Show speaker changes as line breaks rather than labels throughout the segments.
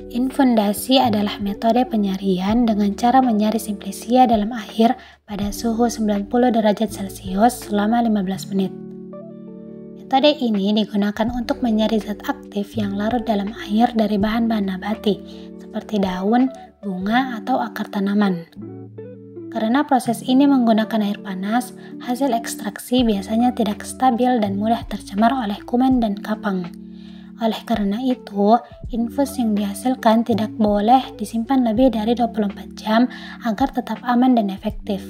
Infundasi adalah metode penyarian dengan cara menyari simplisia dalam air pada suhu 90 derajat Celcius selama 15 menit. Metode ini digunakan untuk menyari zat aktif yang larut dalam air dari bahan-bahan nabati, seperti daun, bunga, atau akar tanaman. Karena proses ini menggunakan air panas, hasil ekstraksi biasanya tidak stabil dan mudah tercemar oleh kuman dan kapang. Oleh karena itu, infus yang dihasilkan tidak boleh disimpan lebih dari 24 jam agar tetap aman dan efektif.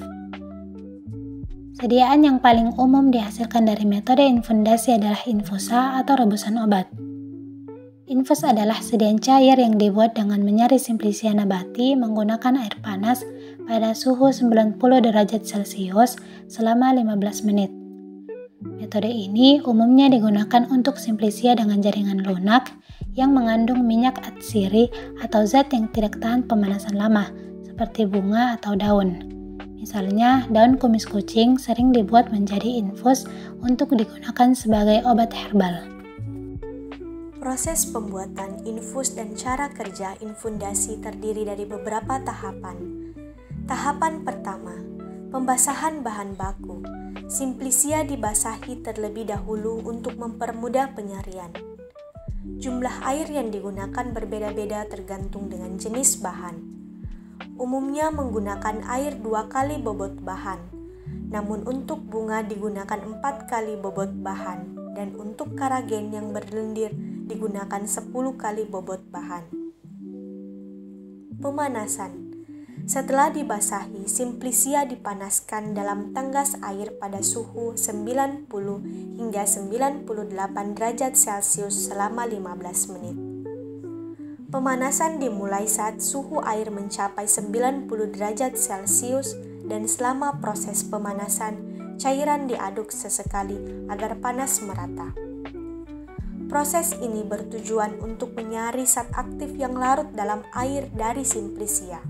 Sediaan yang paling umum dihasilkan dari metode infundasi adalah infusa atau rebusan obat. Infus adalah sediaan cair yang dibuat dengan menyari simplisia nabati menggunakan air panas pada suhu 90 derajat Celcius selama 15 menit. Metode ini umumnya digunakan untuk simplisia dengan jaringan lunak yang mengandung minyak atsiri atau zat yang tidak tahan pemanasan lama, seperti bunga atau daun. Misalnya, daun kumis kucing sering dibuat menjadi infus untuk digunakan sebagai obat herbal.
Proses pembuatan infus dan cara kerja infundasi terdiri dari beberapa tahapan. Tahapan pertama, pembasahan bahan baku. Simplisia dibasahi terlebih dahulu untuk mempermudah penyarian. Jumlah air yang digunakan berbeda-beda tergantung dengan jenis bahan. Umumnya menggunakan air 2 kali bobot bahan, namun untuk bunga digunakan 4 kali bobot bahan, dan untuk karagen yang berlendir digunakan 10 kali bobot bahan. Pemanasan. Setelah dibasahi, simplisia dipanaskan dalam tanggas air pada suhu 90 hingga 98 derajat Celcius selama 15 menit. Pemanasan dimulai saat suhu air mencapai 90 derajat Celcius dan selama proses pemanasan, cairan diaduk sesekali agar panas merata. Proses ini bertujuan untuk menyaring zat aktif yang larut dalam air dari simplisia.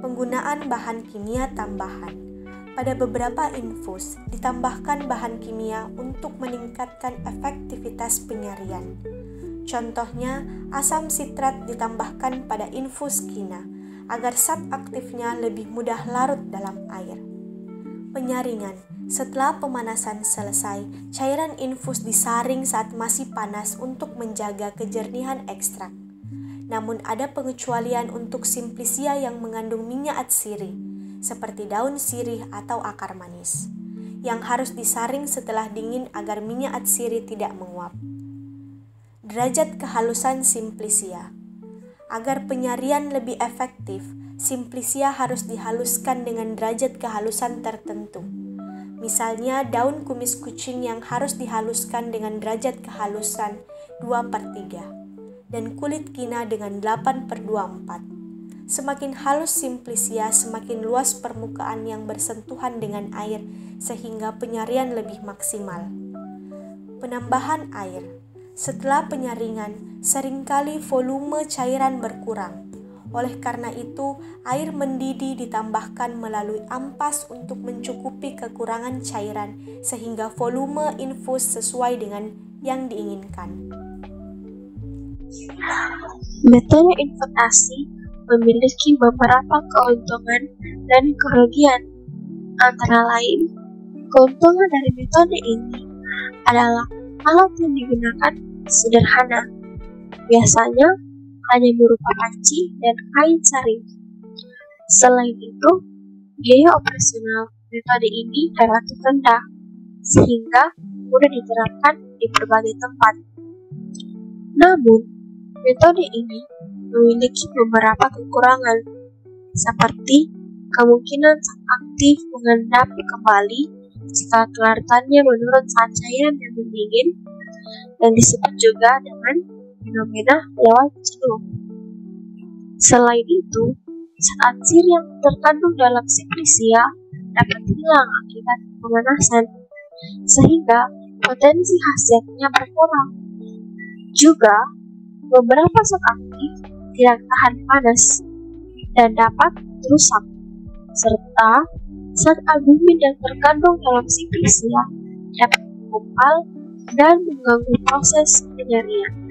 Penggunaan bahan kimia tambahan. Pada beberapa infus, ditambahkan bahan kimia untuk meningkatkan efektivitas penyarian. Contohnya, asam sitrat ditambahkan pada infus kina, agar zat aktifnya lebih mudah larut dalam air. Penyaringan. Setelah pemanasan selesai, cairan infus disaring saat masih panas untuk menjaga kejernihan ekstrak. Namun ada pengecualian untuk simplisia yang mengandung minyak atsiri, seperti daun sirih atau akar manis, yang harus disaring setelah dingin agar minyak atsiri tidak menguap. Derajat kehalusan simplisia. Agar penyarian lebih efektif, simplisia harus dihaluskan dengan derajat kehalusan tertentu. Misalnya daun kumis kucing yang harus dihaluskan dengan derajat kehalusan 2/3. Dan kulit kina dengan 8/24. Semakin halus simplisia, semakin luas permukaan yang bersentuhan dengan air sehingga penyarian lebih maksimal. Penambahan air. Setelah penyaringan, seringkali volume cairan berkurang. Oleh karena itu, air mendidih ditambahkan melalui ampas untuk mencukupi kekurangan cairan sehingga volume infus sesuai dengan yang diinginkan.
Metode infundasi memiliki beberapa keuntungan dan kerugian. Antara lain, keuntungan dari metode ini adalah alat yang digunakan sederhana, biasanya hanya berupa panci dan kain saring. Selain itu, biaya operasional metode ini relatif rendah, sehingga mudah diterapkan di berbagai tempat. Namun, metode ini memiliki beberapa kekurangan, seperti kemungkinan zat aktif mengendap kembali jika kelarutannya menurun saat cairan yang mendingin, dan disebut juga dengan fenomena lewat jenuh. Selain itu, zat atsiri yang terkandung dalam simplisia dapat hilang akibat pemanasan, sehingga potensi khasiatnya berkurang. Juga, beberapa zat aktif tidak tahan panas dan dapat rusak, serta zat albumin yang terkandung dalam simplisia dapat menggumpal dan mengganggu proses penyarian.